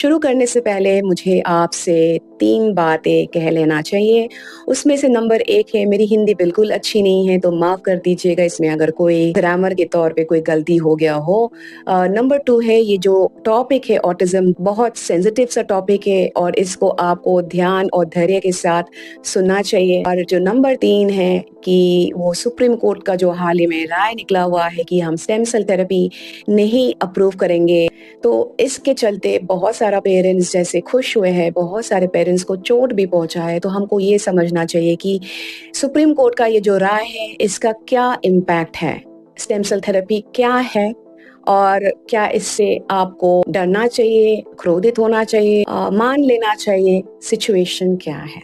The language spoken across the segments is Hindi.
शुरू करने से पहले मुझे आपसे 3 बातें कह लेना चाहिए। उसमें से नंबर 1 है, मेरी हिंदी बिल्कुल अच्छी नहीं है, तो माफ़ कर दीजिएगा इसमें अगर कोई ग्रामर के तौर पे कोई गलती हो गया हो। नंबर 2 है, ये जो टॉपिक है ऑटिज़्म बहुत सेंसिटिव सा टॉपिक है और इसको आपको ध्यान और धैर्य के साथ सुनना चाहिए। और जो नंबर 3 है कि वो सुप्रीम कोर्ट का जो हाल ही में राय निकला हुआ है कि हम स्टेम सेल थेरेपी नहीं अप्रूव करेंगे, तो इसके चलते बहुत सारा पेरेंट्स जैसे खुश हुए हैं, बहुत सारे पेरेंट्स को चोट भी पहुंचा है। तो हमको ये समझना चाहिए कि सुप्रीम कोर्ट का ये जो राय है इसका क्या इम्पैक्ट है, स्टेम सेल थेरेपी क्या है और क्या इससे आपको डरना चाहिए, क्रोधित होना चाहिए, मान लेना चाहिए, सिचुएशन क्या है।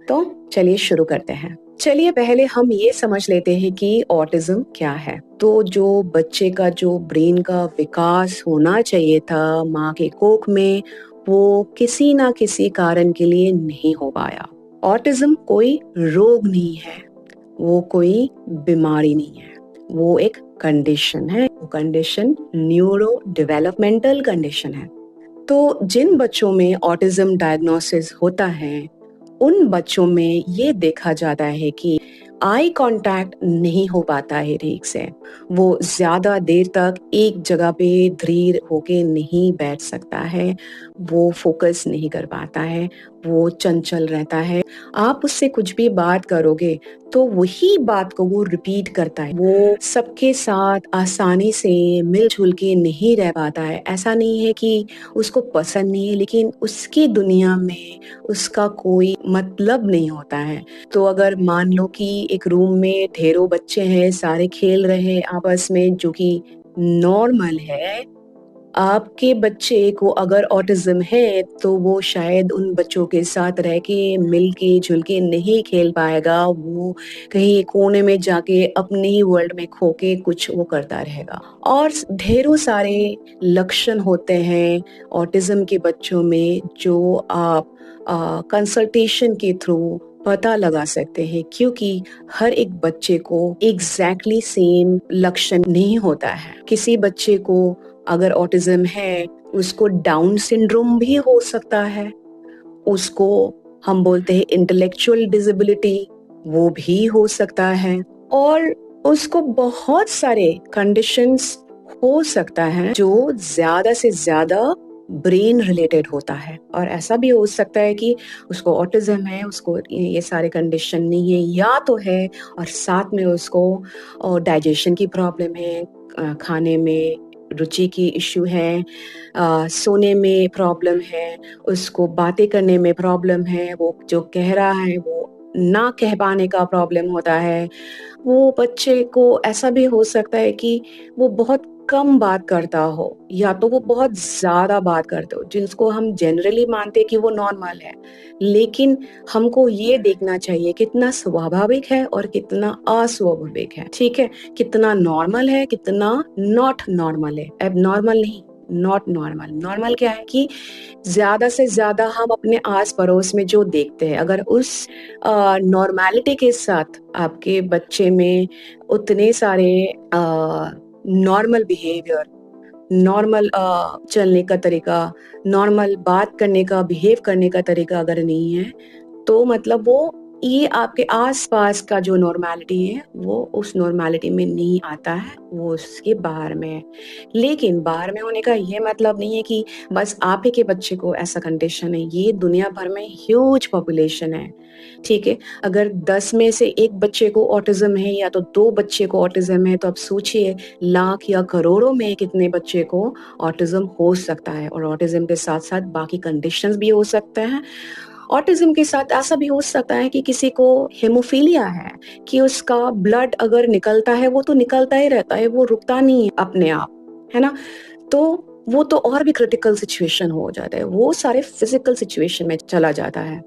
तो चलिए शुरू करते हैं। चलिए पहले हम ये समझ लेते हैं कि ऑटिज्म क्या है। तो जो बच्चे का जो ब्रेन का विकास होना चाहिए था माँ के कोख में, वो किसी ना किसी कारण के लिए नहीं हो पाया। ऑटिज्म कोई रोग नहीं है, वो कोई बीमारी नहीं है, वो एक कंडीशन है। वो कंडीशन न्यूरो डेवलपमेंटल कंडीशन है। तो जिन बच्चों में ऑटिज्म डायग्नोसिस होता है, उन बच्चों में ये देखा जाता है कि आई कांटेक्ट नहीं हो पाता है ठीक से। वो ज्यादा देर तक एक जगह पे धीर होके नहीं बैठ सकता है, वो फोकस नहीं कर पाता है, वो चंचल रहता है। आप उससे कुछ भी बात करोगे तो वही बात को वो रिपीट करता है। वो सबके साथ आसानी से मिलजुल के नहीं रह पाता है। ऐसा नहीं है कि उसको पसंद नहीं है, लेकिन उसकी दुनिया में उसका कोई मतलब नहीं होता है। तो अगर मान लो कि एक रूम में ढेरों बच्चे हैं, सारे खेल रहे हैं आपस में, जो कि नॉर्मल है। आपके बच्चे को अगर ऑटिज्म है तो वो शायद उन बच्चों के साथ रह के मिल के जुल के नहीं खेल पाएगा। वो कहीं कोने में जाके अपने ही वर्ल्ड में खो के कुछ वो करता रहेगा। और ढेरों सारे लक्षण होते हैं ऑटिज्म के बच्चों में, जो आप कंसल्टेशन के थ्रू पता लगा सकते हैं, क्योंकि हर एक बच्चे को एग्जैक्टली सेम लक्षण नहीं होता है। किसी बच्चे को अगर ऑटिज्म है, उसको डाउन सिंड्रोम भी हो सकता है, उसको हम बोलते हैं इंटेलेक्चुअल डिसेबिलिटी, वो भी हो सकता है, और उसको बहुत सारे कंडीशंस हो सकता है जो ज्यादा से ज्यादा ब्रेन रिलेटेड होता है। और ऐसा भी हो सकता है कि उसको ऑटिज्म है, उसको ये सारे कंडीशन नहीं है, या तो है और साथ में उसको डाइजेशन की प्रॉब्लम है, खाने में रुचि की इश्यू है, सोने में प्रॉब्लम है, उसको बातें करने में प्रॉब्लम है, वो जो कह रहा है वो ना कह पाने का प्रॉब्लम होता है। वो बच्चे को ऐसा भी हो सकता है कि वो बहुत कम बात करता हो, या तो वो बहुत ज्यादा बात करते हो, जिसको हम जनरली मानते हैं कि वो नॉर्मल है। लेकिन हमको ये देखना चाहिए कितना स्वाभाविक है और कितना अस्वाभाविक है। ठीक है, कितना नॉर्मल है, कितना नॉट नॉर्मल है। अब नॉर्मल नहीं, नॉट नॉर्मल। नॉर्मल क्या है कि ज्यादा से ज्यादा हम अपने आस पड़ोस में जो देखते हैं, अगर उस नॉर्मैलिटी के साथ आपके बच्चे में उतने सारे नॉर्मल बिहेवियर, नॉर्मल चलने का तरीका, नॉर्मल बात करने का, बिहेव करने का तरीका अगर नहीं है, तो मतलब वो ये आपके आसपास का जो नॉर्मैलिटी है वो उस नॉर्मैलिटी में नहीं आता है, वो उसके बाहर में है। लेकिन बाहर में होने का ये मतलब नहीं है कि बस आप ही के बच्चे को ऐसा कंडीशन है, ये दुनिया भर में ह्यूज पॉपुलेशन है। ठीक है, अगर 10 में से एक बच्चे को ऑटिज्म है या तो 2 बच्चे को ऑटिज्म है, तो आप सोचिए लाख या करोड़ों में कितने बच्चे को ऑटिज्म हो सकता है। और ऑटिज्म के साथ साथ बाकी कंडीशंस भी हो सकते हैं। ऑटिज्म के साथ ऐसा भी हो सकता है कि किसी को हेमोफीलिया है, कि उसका ब्लड अगर निकलता है वो तो निकलता ही रहता है, वो रुकता नहीं है अपने आप, है ना। तो वो तो और भी क्रिटिकल सिचुएशन हो जाता है, वो सारे फिजिकल सिचुएशन में चला जाता है।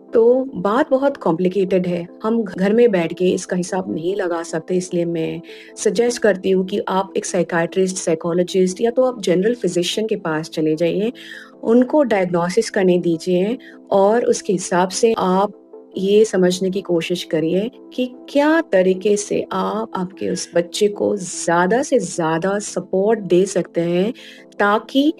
तो बात बहुत कॉम्प्लिकेटेड है, हम घर में बैठ के इसका हिसाब नहीं लगा सकते। इसलिए मैं सजेस्ट करती हूँ कि आप एक साइकाइट्रिस्ट, साइकोलॉजिस्ट या तो आप जनरल फिजिशियन के पास चले जाइए, उनको डायग्नोसिस करने दीजिए और उसके हिसाब से आप ये समझने की कोशिश करिए कि क्या तरीके से आप आपके उस बच्चे को ज़्यादा से ज़्यादा सपोर्ट दे सकते हैं, ताकि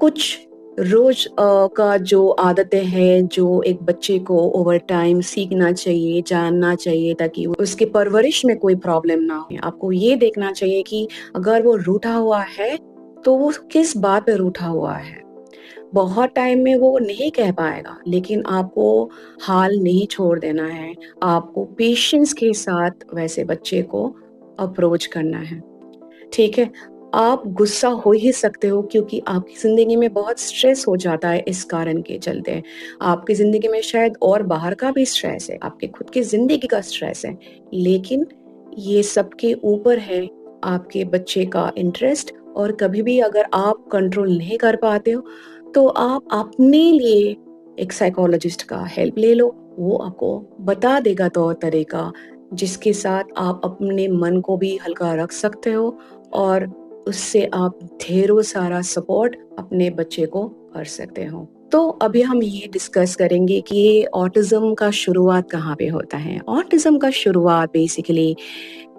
कुछ रोज का जो आदतें हैं जो एक बच्चे को ओवर टाइम सीखना चाहिए, जानना चाहिए ताकि उसकी परवरिश में कोई प्रॉब्लम ना हो। आपको ये देखना चाहिए कि अगर वो रूठा हुआ है तो वो किस बात पे रूठा हुआ है। बहुत टाइम में वो नहीं कह पाएगा, लेकिन आपको हाल नहीं छोड़ देना है। आपको पेशेंस के साथ वैसे बच्चे को अप्रोच करना है। ठीक है? आप गुस्सा हो ही सकते हो क्योंकि आपकी ज़िंदगी में बहुत स्ट्रेस हो जाता है इस कारण के चलते। आपकी ज़िंदगी में शायद और बाहर का भी स्ट्रेस है, आपकी खुद की ज़िंदगी का स्ट्रेस है। लेकिन ये सबके ऊपर है आपके बच्चे का इंटरेस्ट, और कभी भी अगर आप कंट्रोल नहीं कर पाते हो, तो आप अपने लिए एक साइकोलॉजिस्ट का हेल्प ले लो। वो आपको बता देगा तौर-तरीका, जिसके साथ आप अपने मन को भी हल्का रख सकते हो और उससे आप ढेरों सारा सपोर्ट अपने बच्चे को कर सकते हो। तो अभी हम ये डिस्कस करेंगे कि ये ऑटिज़्म का शुरुआत कहाँ पे होता है। ऑटिज़्म का शुरुआत बेसिकली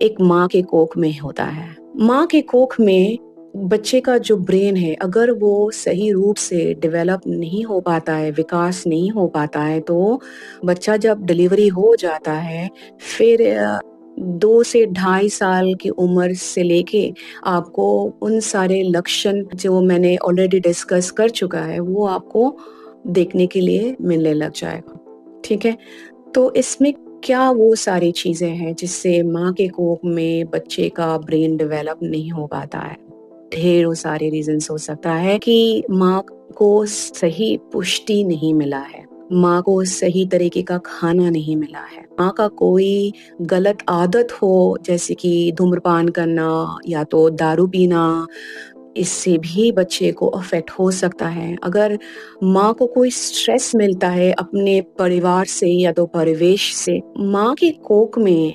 एक माँ के कोख में होता है। माँ के कोख में बच्चे का जो ब्रेन है, अगर वो सही रूप से डेवलप नहीं हो पाता है, विकास नहीं हो पाता है, तो बच्चा जब डिलीवरी हो जाता है, फिर 2 से ढाई साल की उम्र से लेके आपको उन सारे लक्षण जो मैंने ऑलरेडी डिस्कस कर चुका है, वो आपको देखने के लिए मिलने लग जाएगा। ठीक है? तो इसमें क्या वो सारी चीज़ें हैं जिससे माँ के कोख में बच्चे का ब्रेन डेवलप नहीं हो पाता है? ढेरों सारे रीज़न्स हो सकता है कि माँ को सही पुष्टि नहीं मिला है, माँ को सही तरीके का खाना नहीं मिला है, माँ का कोई गलत आदत हो जैसे कि धूम्रपान करना या तो दारू पीना, इससे भी बच्चे को अफ़ेक्ट हो सकता है। अगर माँ को कोई स्ट्रेस मिलता है अपने परिवार से या तो परिवेश से, माँ के कोख में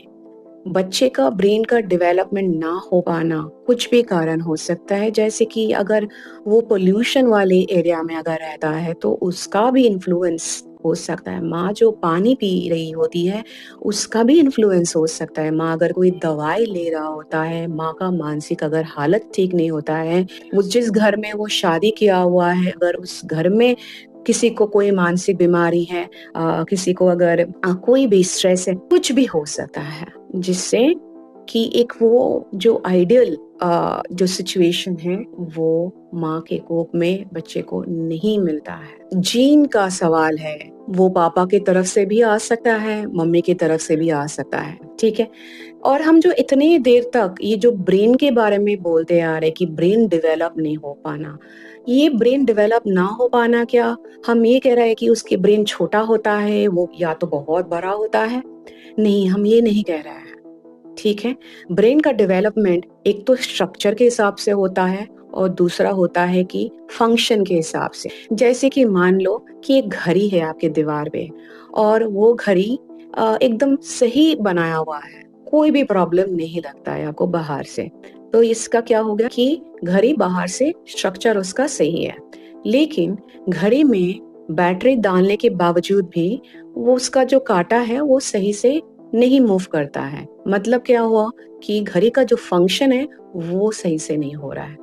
बच्चे का ब्रेन का डेवलपमेंट ना हो पाना कुछ भी कारण हो सकता है। जैसे कि अगर वो पोल्यूशन वाले एरिया में अगर रहता है तो उसका भी इन्फ्लुएंस हो सकता है। माँ जो पानी पी रही होती है उसका भी इन्फ्लुएंस हो सकता है। माँ अगर कोई दवाई ले रहा होता है, माँ का मानसिक अगर हालत ठीक नहीं होता है, वो जिस घर में वो शादी किया हुआ है, अगर उस घर में किसी को कोई मानसिक बीमारी है, किसी को अगर कोई भी स्ट्रेस है, कुछ भी हो सकता है जिससे कि एक वो जो आइडियल जो सिचुएशन है वो माँ के कोख में बच्चे को नहीं मिलता है। जीन का सवाल है, वो पापा की तरफ से भी आ सकता है, मम्मी की तरफ से भी आ सकता है। ठीक है? और हम जो इतनी देर तक ये जो ब्रेन के बारे में बोलते आ रहे कि ब्रेन डेवलप नहीं हो पाना, ये ब्रेन डेवलप ना हो पाना क्या हम ये कह रहे हैं कि उसके ब्रेन छोटा होता है, वो या तो बहुत बड़ा होता है? नहीं, हम ये नहीं कह रहे हैं। ठीक है? ब्रेन का डेवलपमेंट एक तो स्ट्रक्चर के हिसाब से होता है और दूसरा होता है कि फंक्शन के हिसाब से। जैसे कि मान लो कि एक घड़ी है आपके दीवार पे और वो घड़ी एकदम सही बनाया हुआ है, कोई भी प्रॉब्लम नहीं लगता है आपको बाहर से। तो इसका क्या हो गया कि घड़ी बाहर से स्ट्रक्चर उसका सही है, लेकिन घड़ी में बैटरी डालने के बावजूद भी वो उसका जो काँटा है वो सही से नहीं मूव करता है। मतलब क्या हुआ कि घड़ी का जो फंक्शन है वो सही से नहीं हो रहा है।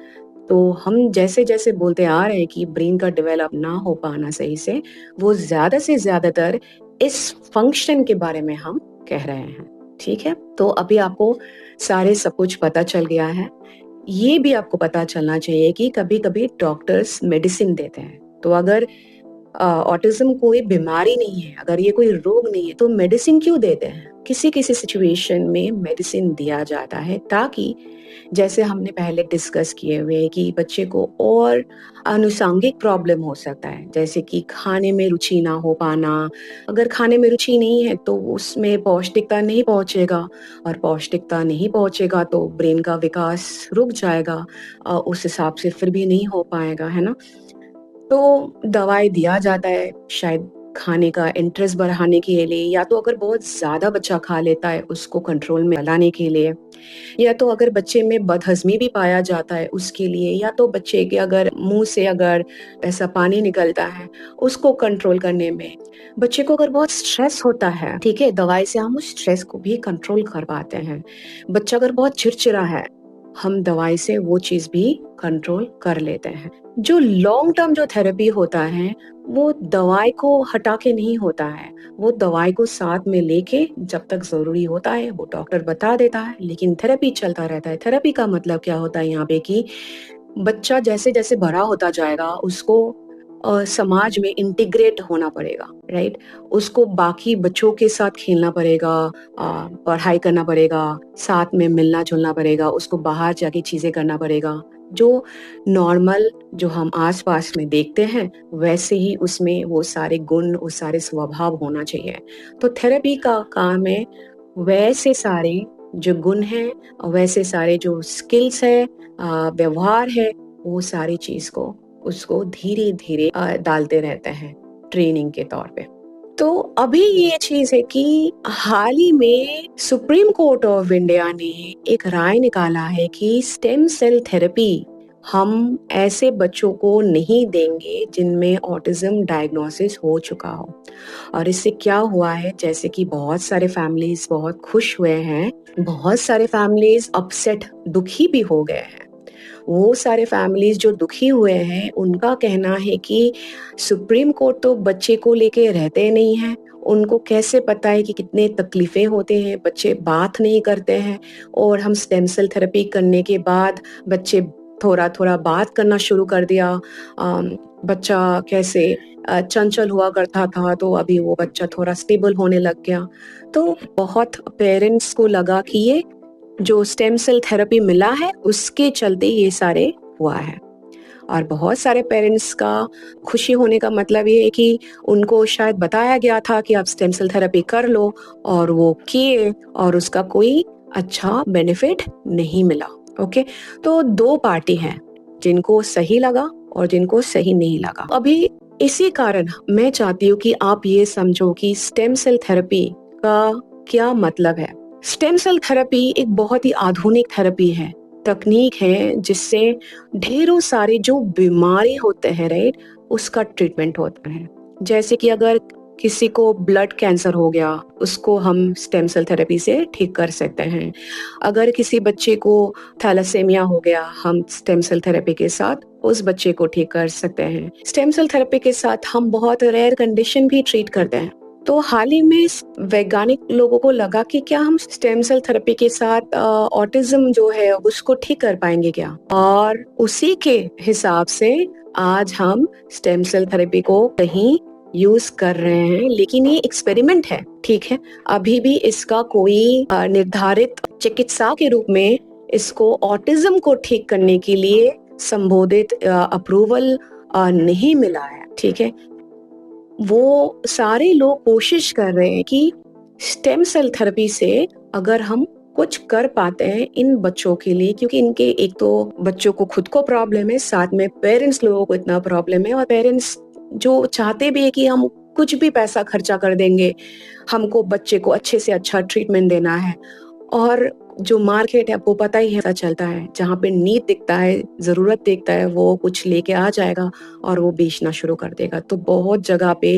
तो हम जैसे-जैसे बोलते आ रहे हैं कि ब्रेन का डेवलप ना हो पाना सही से, वो ज़्यादा से ज़्यादातर इस फंक्शन के बारे में हम कह रहे हैं। ठीक है? तो अभी आपको सारे सब कुछ पता चल गया है। ये भी आपको पता चलना चाहिए कि कभी-कभी डॉक्टर्स मेडिसिन देते हैं। तो अगर ऑटिज़्म कोई बीमारी नहीं है, अगर ये कोई रोग नहीं है, तो मेडिसिन क्यों देते हैं? किसी-किसी सिचुएशन में मेडिसिन दिया जाता है ताकि जैसे हमने पहले डिस्कस किए हुए हैं कि बच्चे को और आनुषंगिक प्रॉब्लम हो सकता है, जैसे कि खाने में रुचि ना हो पाना। अगर खाने में रुचि नहीं है तो उसमें पौष्टिकता नहीं पहुँचेगा और पौष्टिकता नहीं पहुँचेगा तो ब्रेन का विकास रुक जाएगा। उस हिसाब से फिर भी नहीं हो पाएगा, है ना? तो दवाई दिया जाता है शायद खाने का इंटरेस्ट बढ़ाने के लिए, या तो अगर बहुत ज़्यादा बच्चा खा लेता है उसको कंट्रोल में लाने के लिए, या तो अगर बच्चे में बदहज़मी भी पाया जाता है उसके लिए, या तो बच्चे के अगर मुँह से अगर ऐसा पानी निकलता है उसको कंट्रोल करने में। बच्चे को अगर बहुत स्ट्रेस होता है, ठीक है? दवाई से हम उस स्ट्रेस को भी कंट्रोल कर पाते हैं। बच्चा अगर बहुत चिड़चिड़ा है, हम दवाई से वो चीज भी कंट्रोल कर लेते हैं। जो लॉन्ग टर्म जो थेरेपी होता है वो दवाई को हटा के नहीं होता है, वो दवाई को साथ में लेके जब तक जरूरी होता है वो डॉक्टर बता देता है, लेकिन थेरेपी चलता रहता है। थेरेपी का मतलब क्या होता है यहाँ पे कि बच्चा जैसे जैसे बड़ा होता जाएगा उसको समाज में इंटीग्रेट होना पड़ेगा, राइट। उसको बाकी बच्चों के साथ खेलना पड़ेगा, पढ़ाई करना पड़ेगा, साथ में मिलना जुलना पड़ेगा, उसको बाहर जाके चीजें करना पड़ेगा। जो नॉर्मल जो हम आसपास में देखते हैं वैसे ही उसमें वो सारे गुण, वो सारे स्वभाव होना चाहिए। तो थेरेपी का काम है वैसे सारे जो गुण हैं, वैसे सारे जो स्किल्स है, व्यवहार है, वो सारी चीज को उसको धीरे धीरे डालते रहते हैं ट्रेनिंग के तौर पे। तो अभी ये चीज है कि हाल ही में सुप्रीम कोर्ट ऑफ इंडिया ने एक राय निकाला है कि स्टेम सेल थेरेपी हम ऐसे बच्चों को नहीं देंगे जिनमें ऑटिज्म डायग्नोसिस हो चुका हो। और इससे क्या हुआ है, जैसे कि बहुत सारे फैमिलीज बहुत खुश हुए हैं, बहुत सारे फैमिलीज अपसेट दुखी भी हो गए हैं। वो सारे फैमिलीज जो दुखी हुए हैं उनका कहना है कि सुप्रीम कोर्ट तो बच्चे को लेके रहते नहीं है, उनको कैसे पता है कि कितने तकलीफें होते हैं, बच्चे बात नहीं करते हैं। और हम स्टेम सेल थेरेपी करने के बाद बच्चे थोड़ा थोड़ा बात करना शुरू कर दिया। बच्चा कैसे चंचल हुआ करता था तो अभी वो बच्चा थोड़ा स्टेबल होने लग गया। तो बहुत पेरेंट्स को लगा कि ये जो स्टेम सेल थेरेपी मिला है उसके चलते ये सारे हुआ है। और बहुत सारे पेरेंट्स का खुशी होने का मतलब ये है कि उनको शायद बताया गया था कि आप स्टेम सेल थेरेपी कर लो और वो किए और उसका कोई अच्छा बेनिफिट नहीं मिला। ओके, तो दो पार्टी हैं, जिनको सही लगा और जिनको सही नहीं लगा। अभी इसी कारण मैं चाहती हूँ कि आप ये समझो कि स्टेम सेल थेरेपी का क्या मतलब है। स्टेम सेल थेरेपी एक बहुत ही आधुनिक थेरेपी है, तकनीक है जिससे ढेरों सारे जो बीमारी होते हैं, राइट, उसका ट्रीटमेंट होता है। जैसे कि अगर किसी को ब्लड कैंसर हो गया उसको हम स्टेम सेल थेरेपी से ठीक कर सकते हैं। अगर किसी बच्चे को थैलेसेमिया हो गया हम स्टेम सेल थेरेपी के साथ उस बच्चे को ठीक कर सकते हैं। स्टेम सेल थेरेपी के साथ हम बहुत रेयर कंडीशन भी ट्रीट करते हैं। तो हाल ही में वैज्ञानिक लोगों को लगा कि क्या हम स्टेम सेल थेरेपी के साथ ऑटिज्म जो है उसको ठीक कर पाएंगे क्या, और उसी के हिसाब से आज हम स्टेम सेल थेरेपी को कहीं यूज कर रहे हैं। लेकिन ये एक्सपेरिमेंट है, ठीक है, अभी भी इसका कोई निर्धारित चिकित्सा के रूप में इसको ऑटिज्म को ठीक करने के लिए संबोधित अप्रूवल नहीं मिला है, ठीक है। वो सारे लोग कोशिश कर रहे हैं कि स्टेम सेल थेरेपी से अगर हम कुछ कर पाते हैं इन बच्चों के लिए, क्योंकि इनके एक तो बच्चों को खुद को प्रॉब्लम है, साथ में पेरेंट्स लोगों को इतना प्रॉब्लम है, और पेरेंट्स जो चाहते भी है कि हम कुछ भी पैसा खर्चा कर देंगे, हमको बच्चे को अच्छे से अच्छा ट्रीटमेंट देना है। और जो मार्केट है आपको पता ही है, पता चलता है जहाँ पे नीड दिखता है, जरूरत दिखता है, वो कुछ लेके आ जाएगा और वो बेचना शुरू कर देगा। तो बहुत जगह पे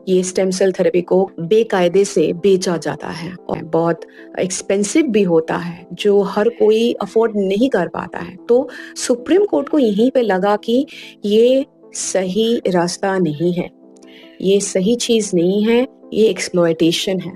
ये स्टेम सेल थेरेपी को बेकायदे से बेचा जाता है और बहुत एक्सपेंसिव भी होता है, जो हर कोई अफोर्ड नहीं कर पाता है। तो सुप्रीम कोर्ट को यहीं पे लगा कि ये सही रास्ता नहीं है, ये सही चीज नहीं है, ये एक्सप्लॉयटेशन है।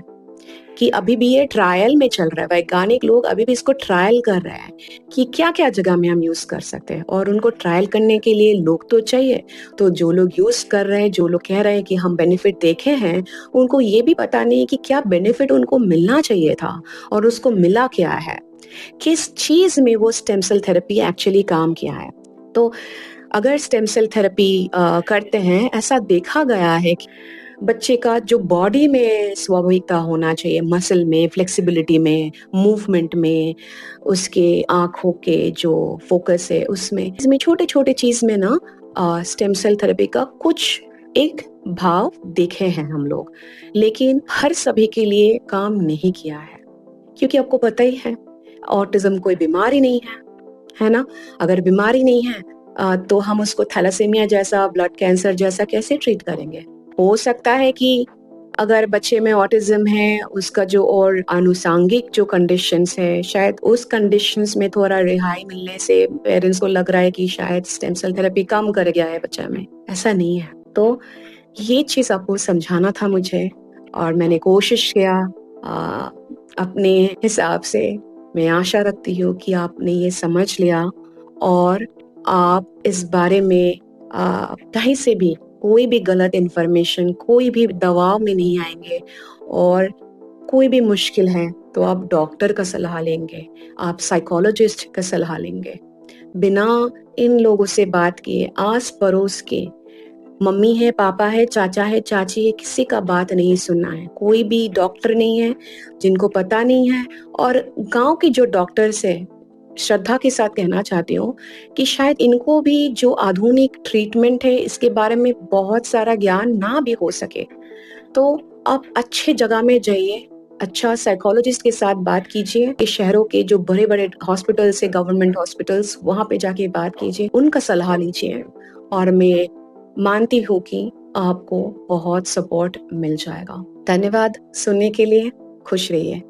कि अभी भी ये ट्रायल में चल रहा है, वैज्ञानिक लोग अभी भी इसको ट्रायल कर रहे हैं कि क्या क्या जगह में हम यूज कर सकते हैं, और उनको ट्रायल करने के लिए लोग तो चाहिए। तो जो लोग यूज कर रहे हैं, जो लोग कह रहे हैं कि हम बेनिफिट देखे हैं, उनको ये भी पता नहीं कि क्या बेनिफिट उनको मिलना चाहिए था और उसको मिला क्या है, किस चीज में वो स्टेम सेल थेरेपी एक्चुअली काम किया है। तो अगर स्टेम सेल थेरेपी करते हैं, ऐसा देखा गया है कि बच्चे का जो बॉडी में स्वाभाविकता होना चाहिए, मसल में, फ्लेक्सिबिलिटी में, मूवमेंट में, उसके आंखों के जो फोकस है उसमें, इसमें छोटे छोटे चीज में ना स्टेम सेल थेरेपी का कुछ एक भाव देखे हैं हम लोग, लेकिन हर सभी के लिए काम नहीं किया है। क्योंकि आपको पता ही है ऑटिज्म कोई बीमारी नहीं है ना। अगर बीमारी नहीं है तो हम उसको थैलेसेमिया जैसा, ब्लड कैंसर जैसा कैसे ट्रीट करेंगे। हो सकता है कि अगर बच्चे में ऑटिज्म है, उसका जो और आनुषंगिक जो कंडीशंस है, शायद उस कंडीशंस में थोड़ा रिहाई मिलने से पेरेंट्स को लग रहा है कि शायद स्टेम सेल थेरेपी कम कर गया है बच्चा में। ऐसा नहीं है। तो ये चीज़ आपको समझाना था मुझे और मैंने कोशिश किया अ, अपने हिसाब से। मैं आशा रखती हूँ कि आपने ये समझ लिया और आप इस बारे में कहीं से भी कोई भी गलत इन्फॉर्मेशन, कोई भी दबाव में नहीं आएंगे और कोई भी मुश्किल है तो आप डॉक्टर का सलाह लेंगे, आप साइकोलॉजिस्ट का सलाह लेंगे। बिना इन लोगों से बात किए, आस-पड़ोस के मम्मी है, पापा है, चाचा है, चाची है, किसी का बात नहीं सुनना है। कोई भी डॉक्टर नहीं है जिनको पता नहीं है और गाँव के जो डॉक्टर्स हैं, श्रद्धा के साथ कहना चाहती हूँ कि शायद इनको भी जो आधुनिक ट्रीटमेंट है, इसके बारे में बहुत सारा ज्ञान ना भी हो सके। तो आप अच्छे जगह में जाइए, अच्छा साइकोलॉजिस्ट के साथ बात कीजिए कि शहरों के जो बड़े-बड़े हॉस्पिटल्स है, गवर्नमेंट हॉस्पिटल्स, वहाँ पे जाके बात कीजिए, उनका सलाह लीजिए और मैं मानती हूँ कि आपको बहुत सपोर्ट मिल जाएगा। धन्यवाद सुनने के लिए, खुश रहिए।